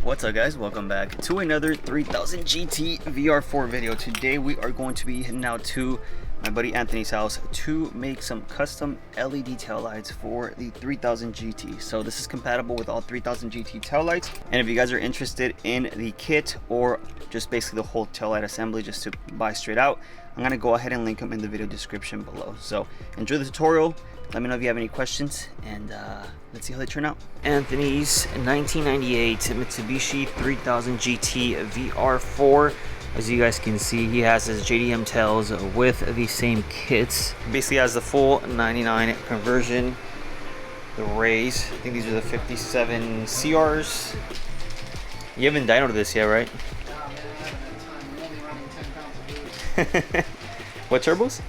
What's up guys, welcome back to another 3000 GT VR4 video. Today we are going to be heading out to my buddy Anthony's house to make some custom LED tail lights for the 3000 GT. So this is compatible with all 3000 GT tail lights, and if you guys are interested in the kit or just basically the whole tail light assembly just to buy straight out, I'm gonna go ahead and link them in the video description below. So enjoy the tutorial. Let me know if you have any questions, and let's see how they turn out. Anthony's 1998 Mitsubishi 3000 GT VR4. As you guys can see, he has his JDM tails with the same kits. Basically has the full 99 conversion, the rays. I think these are the 57 CRs. You haven't dynoed this yet, right? No, man, I haven't had time. I'm only running 10 pounds of boost. What turbos?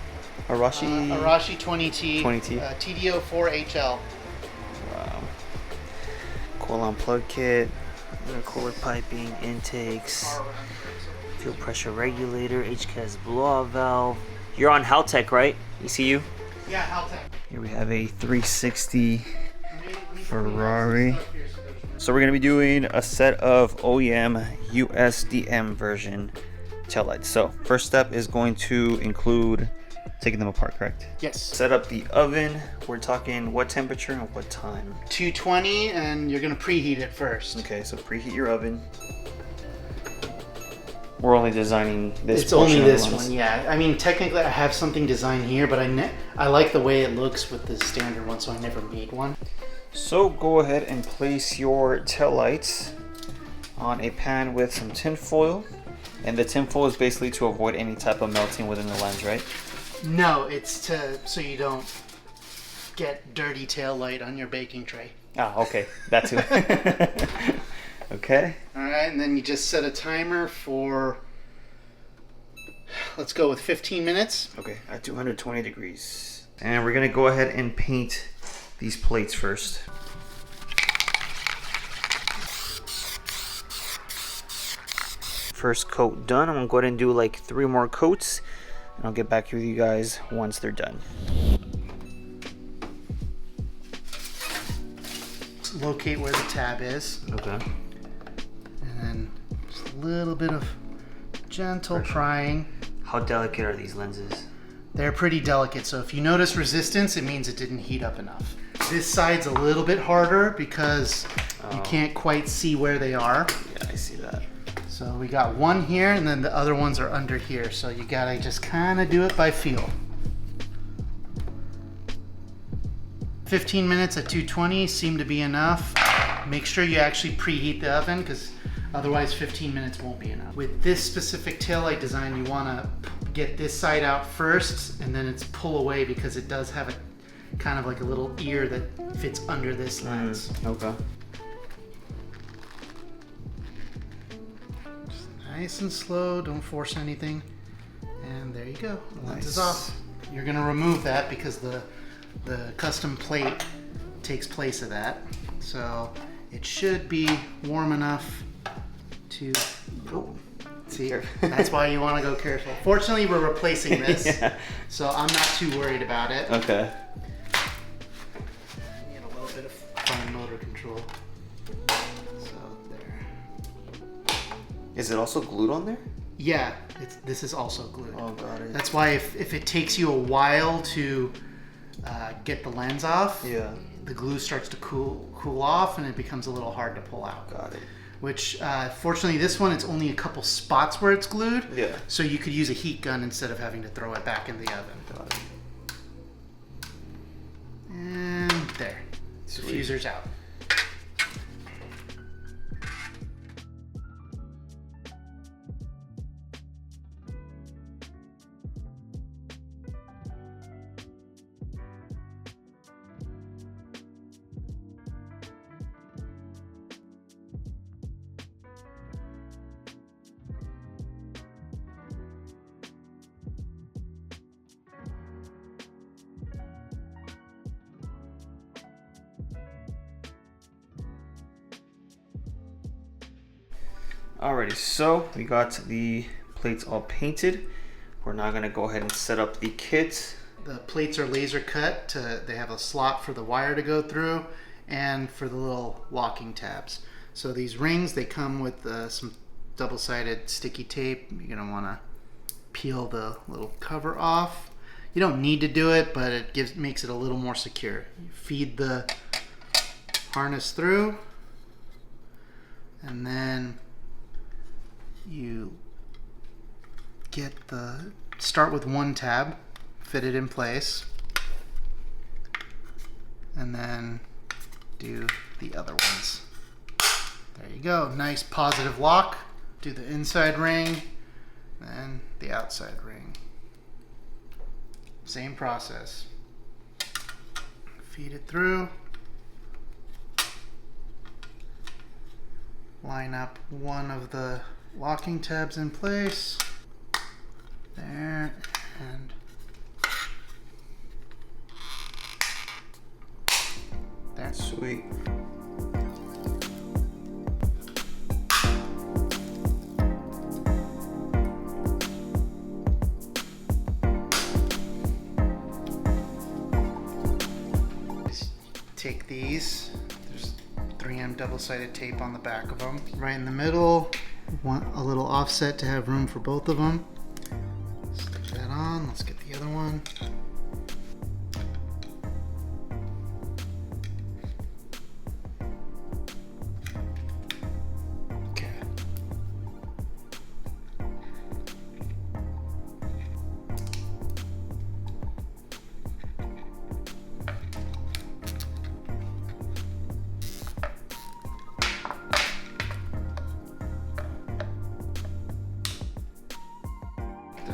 Arashi? Arashi 20T. 20T. TDO4HL. Wow. Coil on plug kit, cooler piping, intakes, fuel pressure regulator, HCAS blow-off valve. You're on Haltech, right? ECU? Yeah, Haltech. Here we have a 360 Ferrari. So we're gonna be doing a set of OEM USDM version taillights. So first step is going to include taking them apart, correct? Yes. Set up the oven. We're talking what temperature and what time? 220, and you're gonna preheat it first. Okay, so preheat your oven. We're only designing this. It's only portion this of the one, yeah. I mean, technically I have something designed here, but I like the way it looks with the standard one, so I never made one. So go ahead and place your tail lights on a pan with some tin foil. And the tin foil is basically to avoid any type of melting within the lens, right? No, it's so you don't get dirty tail light on your baking tray. Ah, okay, that too. Okay. All right, and then you just set a timer for, let's go with 15 minutes. Okay, at 220 degrees. And we're gonna go ahead and paint these plates first. First coat done. I'm gonna go ahead and do like 3 more coats, and I'll get back with you guys once they're done. Locate where the tab is. Okay. And then just a little bit of gentle prying. How delicate are these lenses? They're pretty delicate, so if you notice resistance, it means it didn't heat up enough. This side's a little bit harder because you can't quite see where they are. Yeah, I see that. So we got one here, and then the other ones are under here, so you gotta just kind of do it by feel. 15 minutes at 220 seem to be enough. Make sure you actually preheat the oven, because otherwise 15 minutes won't be enough. With this specific taillight design, you want to get this side out first, and then it's pull away, because it does have a kind of like a little ear that fits under this lens. Okay. Just nice and slow, don't force anything. And there you go, the lens is Nice. off. You're gonna remove that because the custom plate takes place of that. So it should be warm enough to, see, that's why you want to go careful. Fortunately, we're replacing this, Yeah. so I'm not too worried about it. Okay. Need a little bit of fine motor control. So there. Is it also glued on there? Yeah, this is also glued. Oh, got it. That's why if it takes you a while to get the lens off, Yeah. the glue starts to cool off, and it becomes a little hard to pull out. Got it. Which, fortunately, this one, it's only a couple spots where it's glued. Yeah. So you could use a heat gun instead of having to throw it back in the oven. Got it. And there. Sweet. Diffuser's out. Alrighty, so we got the plates all painted. We're now gonna go ahead and set up the kit. The plates are laser cut they have a slot for the wire to go through and for the little locking tabs. So these rings, they come with some double-sided sticky tape. You're gonna wanna peel the little cover off. You don't need to do it, but it makes it a little more secure. You feed the harness through, and then you start with one tab, fit it in place, and then do the other ones. There you go, nice positive lock. Do the inside ring, and the outside ring. Same process. Feed it through. Line up one of the locking tabs in place. There, and there. Sweet. Take these, there's 3M double-sided tape on the back of them. Right in the middle, want a little offset to have room for both of them. Stick that on, let's get the other one. Okay.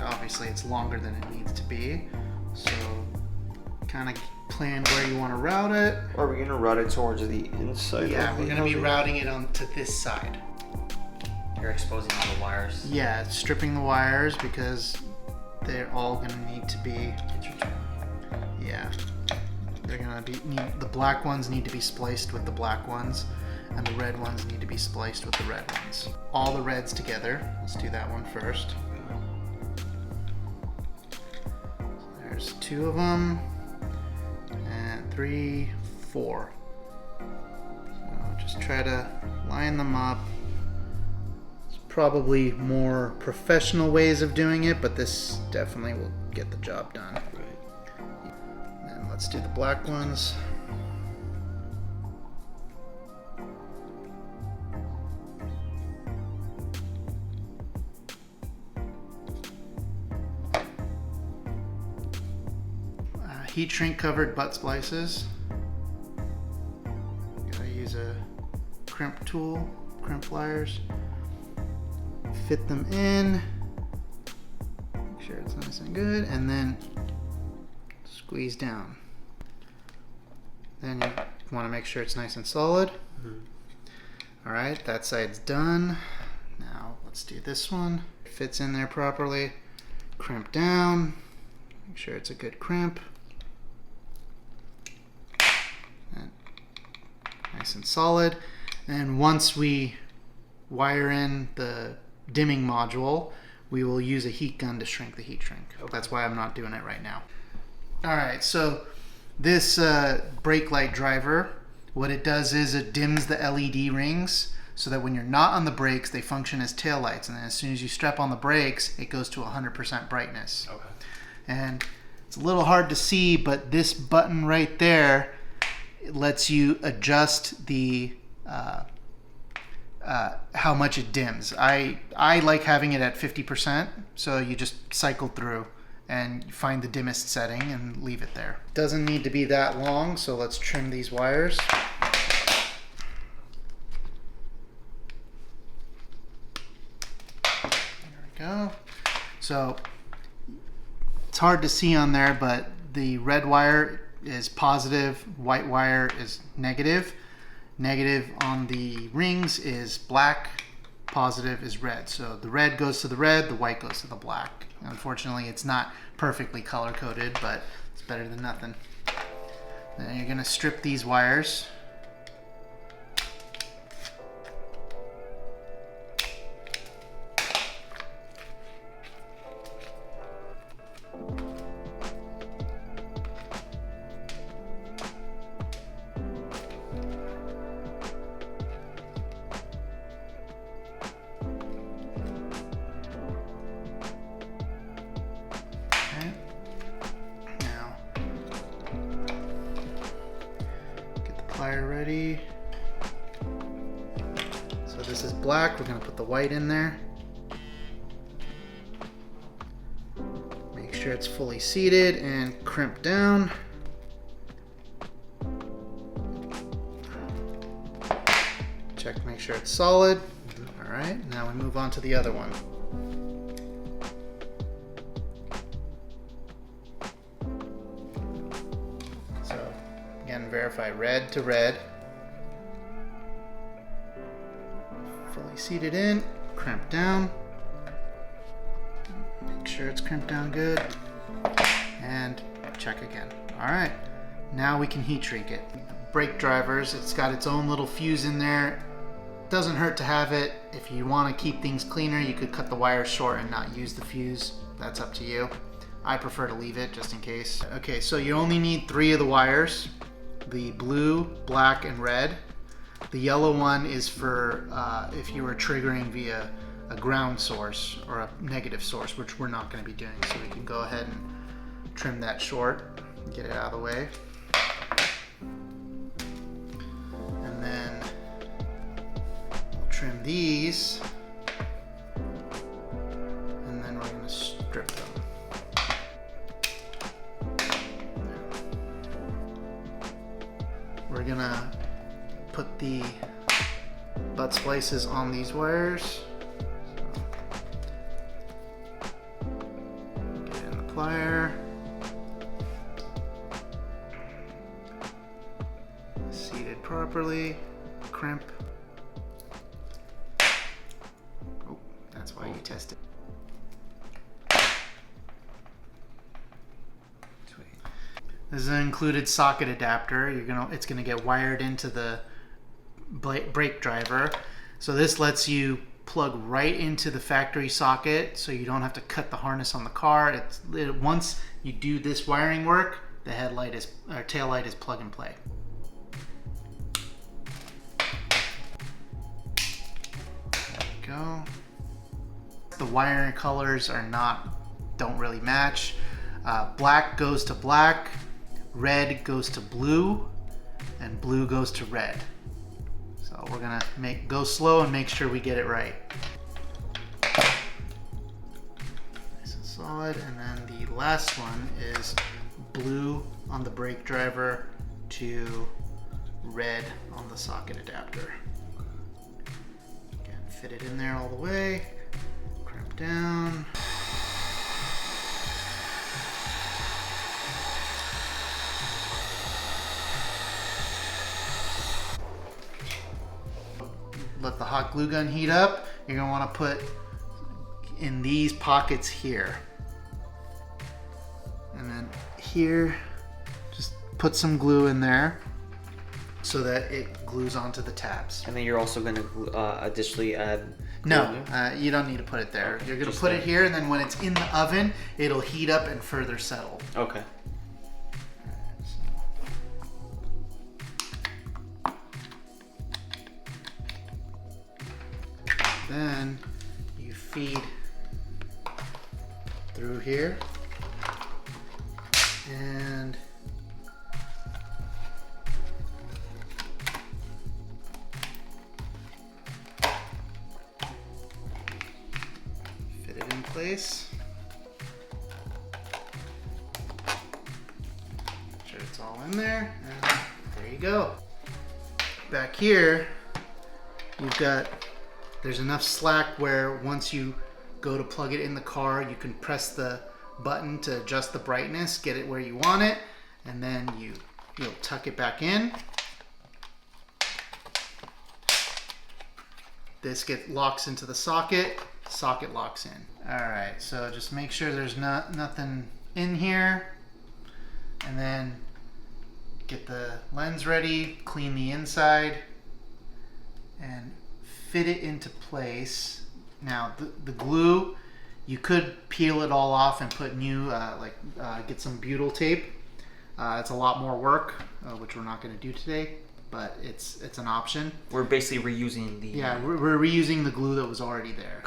Obviously it's longer than it needs to be, so kind of plan where you want to route it. Are we gonna route it towards the inside? Yeah, we're gonna be routing it onto this side. You're exposing all the wires. Yeah, stripping the wires because they're all gonna need to be. Yeah, they're gonna be. The black ones need to be spliced with the black ones, and the red ones need to be spliced with the red ones. All the reds together. Let's do that one first. There's 2 of them, and 3, 4. So just try to line them up. There's probably more professional ways of doing it, but this definitely will get the job done. Right. And let's do the black ones. Heat shrink covered butt splices. Gotta use a crimp tool, crimp pliers. Fit them in. Make sure it's nice and good, and then squeeze down. Then you want to make sure it's nice and solid. All right, that side's done. Now let's do this one. It fits in there properly. Crimp down. Make sure it's a good crimp. Nice and solid. And once we wire in the dimming module, we will use a heat gun to shrink the heat shrink. Okay. That's why I'm not doing it right now. All right, so this brake light driver, what it does is it dims the LED rings so that when you're not on the brakes, they function as taillights. And then as soon as you strap on the brakes, it goes to 100% brightness. Okay. And it's a little hard to see, but this button right there, it lets you adjust the how much it dims. I like having it at 50%, so you just cycle through and find the dimmest setting and leave it there. Doesn't need to be that long, so let's trim these wires. There we go. So it's hard to see on there, but the red wire is positive, white wire is negative. Negative on the rings is black, positive is red. So the red goes to the red, the white goes to the black. Unfortunately, it's not perfectly color coded, but it's better than nothing. Then you're gonna strip these wires. ready. So this is black. We're going to put the white in there. Make sure it's fully seated and crimp down. Check to make sure it's solid. All right, now we move on to the other one. So again, verify red to red. Fully seated in, crimp down. Make sure it's crimped down good. And check again. All right, now we can heat shrink it. Brake drivers, it's got its own little fuse in there. Doesn't hurt to have it. If you want to keep things cleaner, you could cut the wires short and not use the fuse. That's up to you. I prefer to leave it just in case. Okay, so you only need 3 of the wires. The blue, black, and red. The yellow one is for if you were triggering via a ground source or a negative source, which we're not going to be doing. So we can go ahead and trim that short, get it out of the way. And then trim these, and then we're going to strip them. We're going to put the butt splices on these wires. So, get in the plier. Seated properly. Crimp. That's why you test it. Sweet. This is an included socket adapter. It's gonna get wired into the brake driver. So this lets you plug right into the factory socket, so you don't have to cut the harness on the car. Once you do this wiring work, the tail light is plug and play. There we go. The wiring colors don't really match. Black goes to black, red goes to blue, and blue goes to red. So we're gonna go slow and make sure we get it right. Nice and solid. And then the last one is blue on the brake driver to red on the socket adapter. Again, fit it in there all the way. Down. Let the hot glue gun heat up. You're going to want to put in these pockets here. And then here, just put some glue in there so that it glues onto the tabs. And then you're also going to additionally add... No, you don't need to put it there. Okay, you're going to put it here, and then when it's in the oven, it'll heat up and further settle. Okay. Then you feed through here, and fit it in place. Make sure it's all in there, and there you go. Back here, there's enough slack where once you go to plug it in the car, you can press the button to adjust the brightness, get it where you want it, and then you'll tuck it back in. This locks into the socket locks in. All right, so just make sure there's nothing in here, and then get the lens ready, clean the inside, and fit it into place. Now the glue, you could peel it all off and put new, get some butyl tape. It's a lot more work, which we're not going to do today, but it's an option. We're basically reusing the... Yeah, we're reusing the glue that was already there.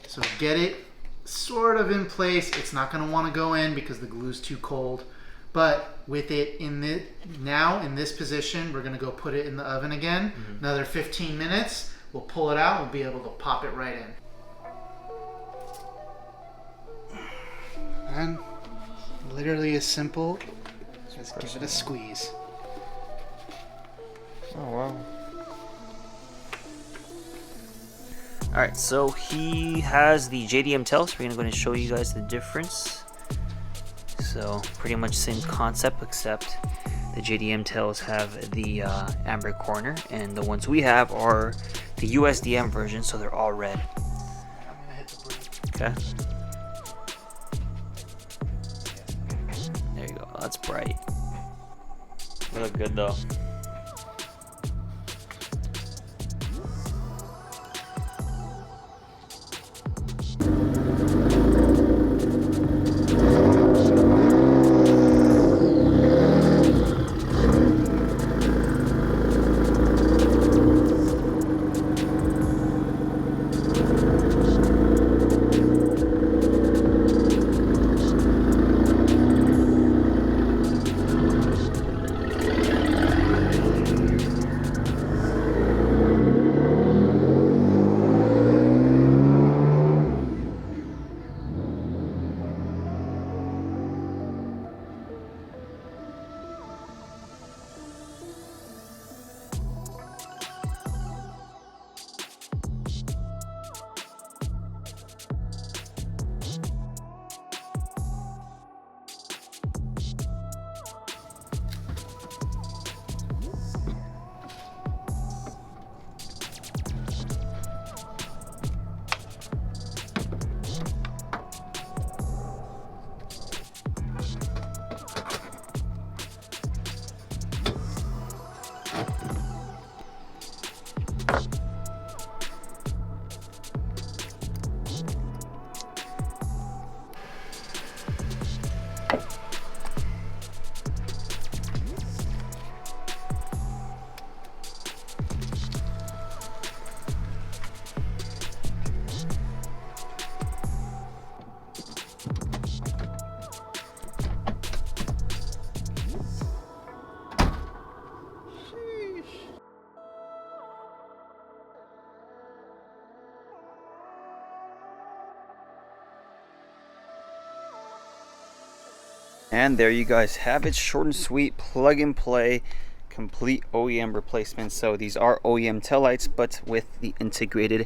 So get it sort of in place. It's not going to want to go in because the glue's too cold, But with it in this position, we're gonna go put it in the oven again. Another 15 minutes. We'll pull it out. We'll be able to pop it right in. And literally as simple as give it a squeeze. Oh wow. Alright, so he has the JDM tail, so we're going to go ahead and show you guys the difference. So pretty much same concept, except the JDM tails have the amber corner, and the ones we have are the USDM version, so they're all red. I'm gonna hit the brake. Okay. There you go. Oh, that's bright. They look good though. And there you guys have it, short and sweet, plug and play, complete OEM replacement. So these are OEM taillights, but with the integrated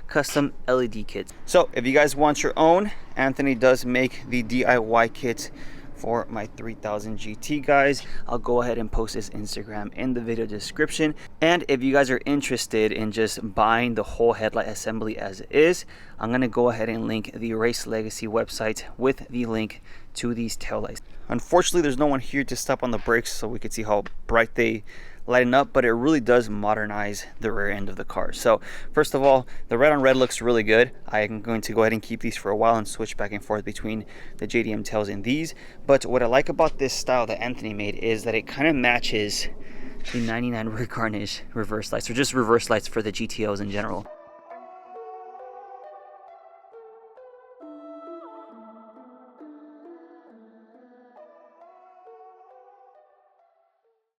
custom LED kit. So if you guys want your own, Anthony does make the DIY kit for my 3000 GT, guys. I'll go ahead and post his Instagram in the video description. And if you guys are interested in just buying the whole headlight assembly as is, I'm gonna go ahead and link the Race Legacy website with the link to these taillights. Unfortunately, there's no one here to step on the brakes so we could see how bright they lighten up, but it really does modernize the rear end of the car. So first of all, the red on red looks really good. I am going to go ahead and keep these for a while and switch back and forth between the JDM tails and these. But what I like about this style that Anthony made is that it kind of matches the 99 rear garnish reverse lights, or just reverse lights for the GTOs in general.